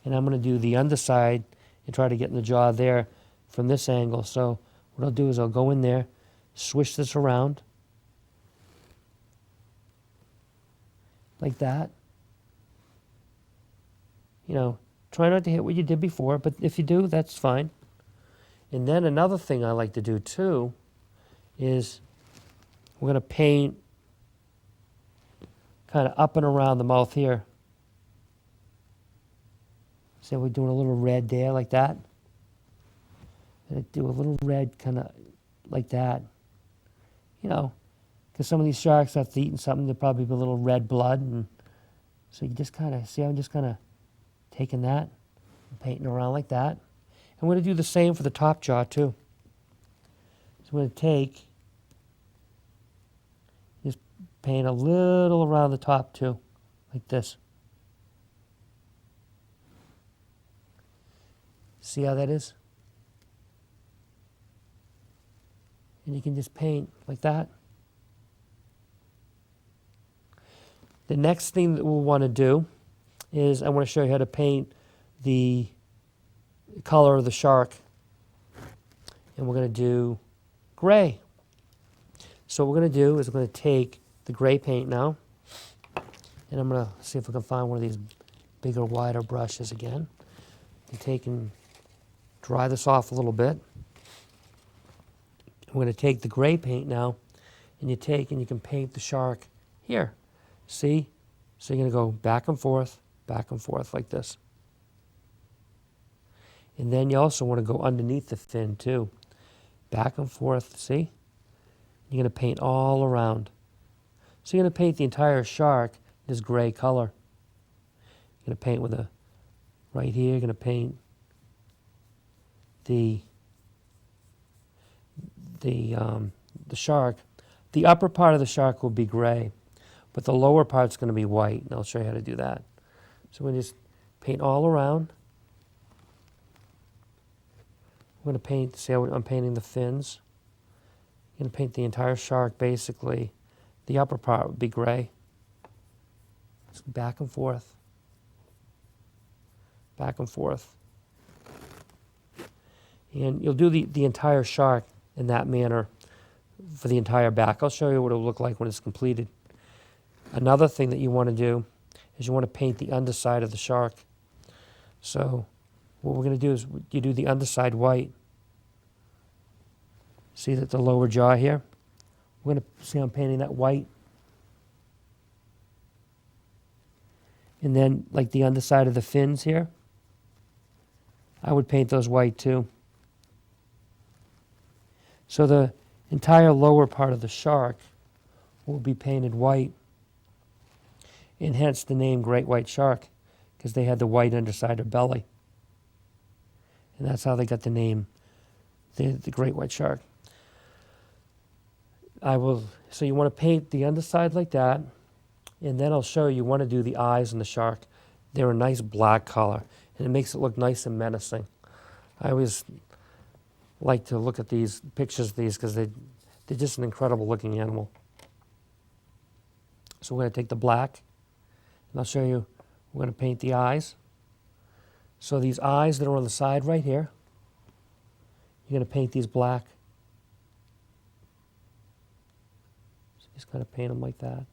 and I'm going to do the underside and try to get in the jaw there from this angle. So what I'll do is I'll go in there, swish this around, like that. You know, try not to hit what you did before, but if you do, that's fine. And then another thing I like to do too is we're going to paint kind of up and around the mouth here. So we're doing a little red there like that. And do a little red kind of like that. You know, because some of these sharks, after eating something, there'll probably be a little red blood. And so you just kind of, see how I'm just kind of taking that and painting around like that. I'm going to do the same for the top jaw too. So I'm going to take, just paint a little around the top too, like this. See how that is? And you can just paint like that. The next thing that we'll want to do is I want to show you how to paint the color of the shark. And we're going to do gray. So what we're going to do is we're going to take the gray paint now. And I'm going to see if we can find one of these bigger, wider brushes again. And take and dry this off a little bit. We're going to take the gray paint now, and you take and you can paint the shark here. See? So you're going to go back and forth like this. And then you also want to go underneath the fin too. Back and forth, see? You're going to paint all around. So you're going to paint the entire shark this gray color. You're going to paint with a, right here, you're going to paint the shark. The upper part of the shark will be gray, but the lower part's going to be white, and I'll show you how to do that. So we're going to just paint all around. I'm going to paint, see how I'm painting the fins. I'm going to paint the entire shark basically. The upper part would be gray. Just back and forth. Back and forth. And you'll do the entire shark in that manner for the entire back. I'll show you what it'll look like when it's completed. Another thing that you want to do is you want to paint the underside of the shark. So what we're going to do is you do the underside white. See that the lower jaw here? We're going to see I'm painting that white. And then like the underside of the fins here, I would paint those white too. So the entire lower part of the shark will be painted white, and hence the name Great White Shark, because they had the white underside of belly. And that's how they got the name, the Great White Shark. So you want to paint the underside like that, and then I'll show you want to do the eyes on the shark. They're a nice black color, and it makes it look nice and menacing. I always like to look at these pictures of these because they're just an incredible looking animal. So we're going to take the black, and I'll show you, we're going to paint the eyes. So these eyes that are on the side right here, you're going to paint these black. So just kind of paint them like that.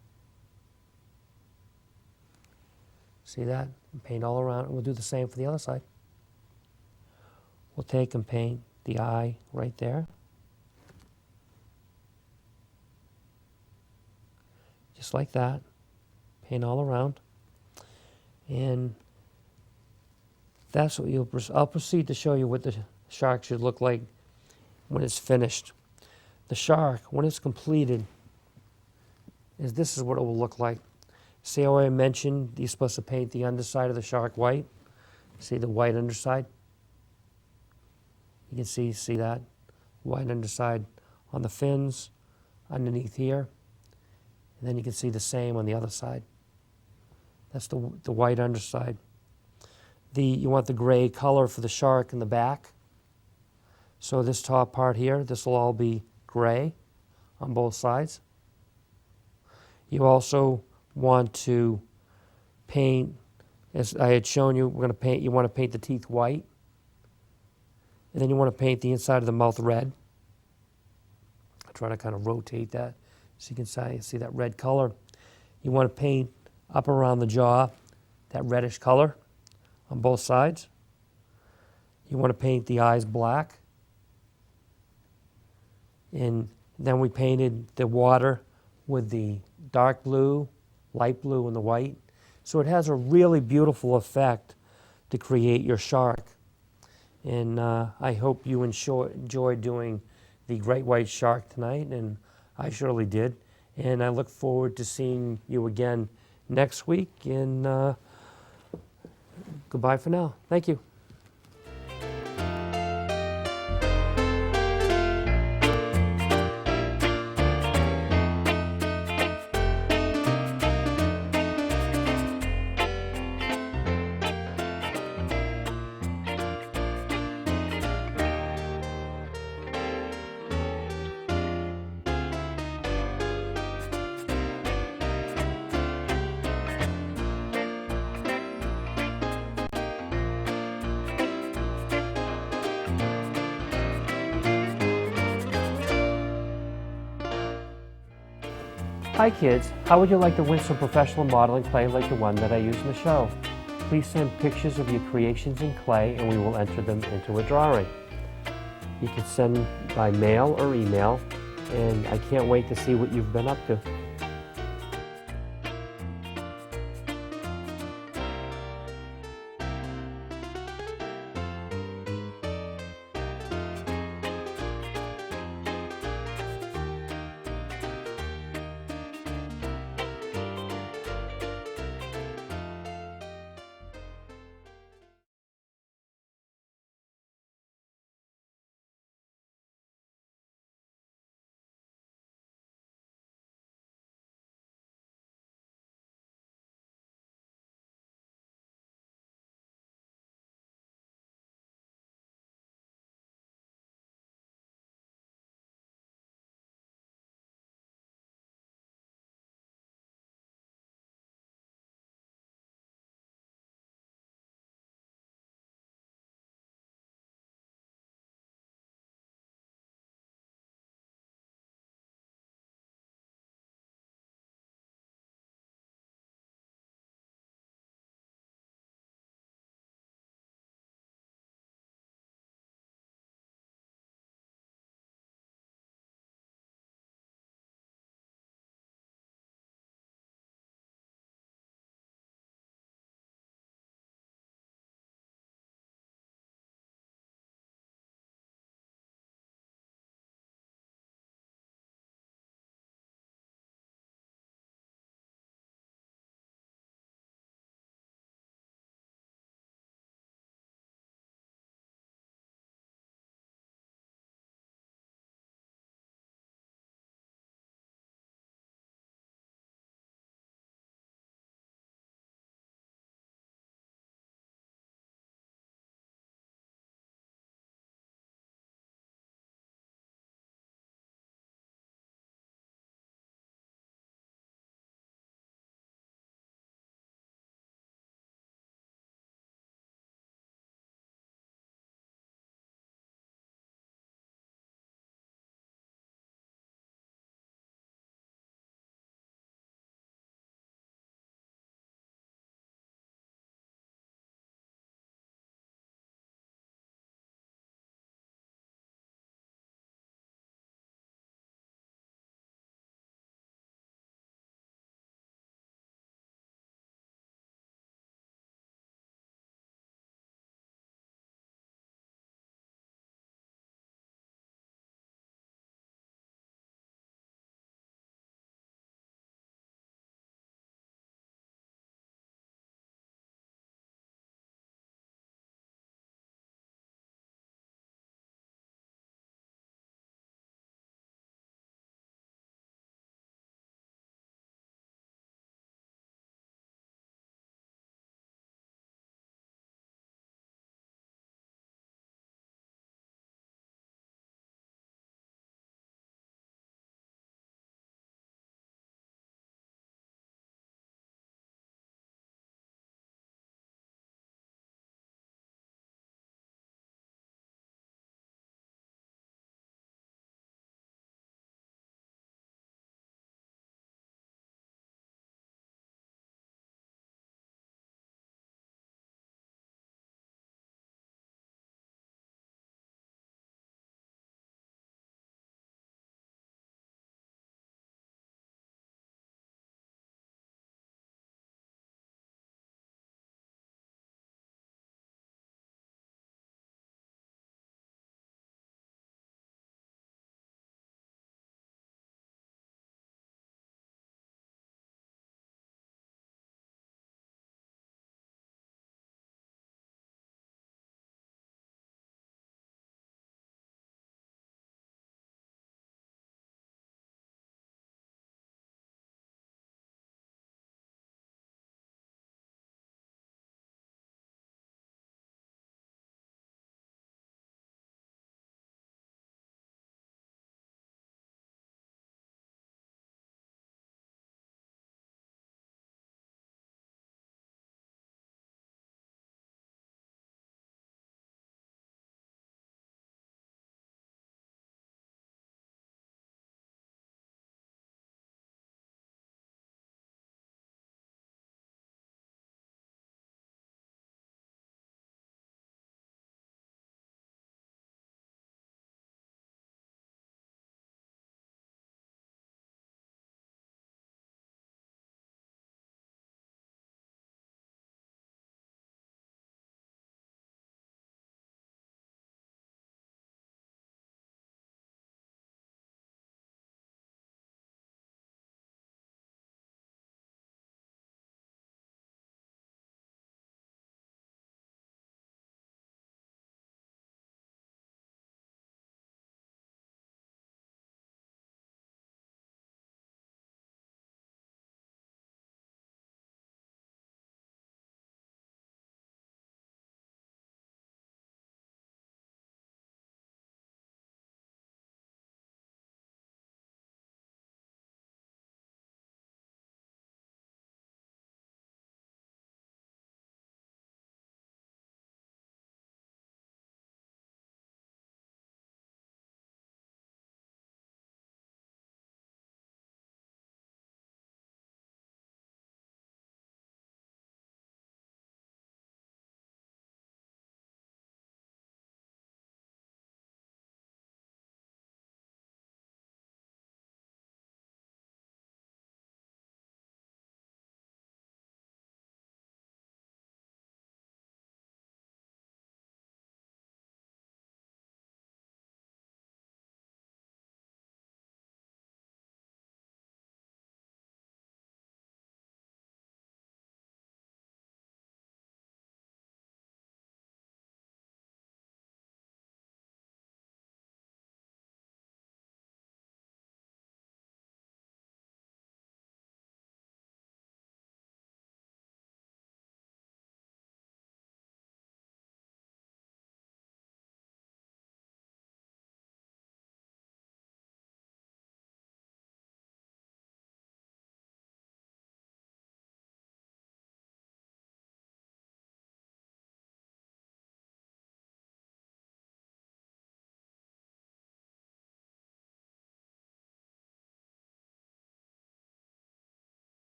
See that? And paint all around, and we'll do the same for the other side. We'll take and paint the eye right there. Just like that. Paint all around. And that's what I'll proceed to show you what the shark should look like when it's finished. The shark, when it's completed, this is what it will look like. See how I mentioned you're supposed to paint the underside of the shark white? See the white underside? You can see that white underside on the fins, underneath here. And then you can see the same on the other side. That's the white underside. You want the gray color for the shark in the back. So this top part here, this will all be gray on both sides. You also want to paint, as I had shown you, you want to paint the teeth white. And then you want to paint the inside of the mouth red. I'll try to kind of rotate that so you can see that red color. You want to paint up around the jaw that reddish color on both sides. You want to paint the eyes black. And then we painted the water with the dark blue, light blue, and the white. So it has a really beautiful effect to create your shark. And I hope you enjoyed doing the Great White Shark tonight, and I surely did. And I look forward to seeing you again next week. And goodbye for now. Thank you. Hi kids, how would you like to win some professional modeling clay like the one that I used in the show? Please send pictures of your creations in clay and we will enter them into a drawing. You can send by mail or email, and I can't wait to see what you've been up to.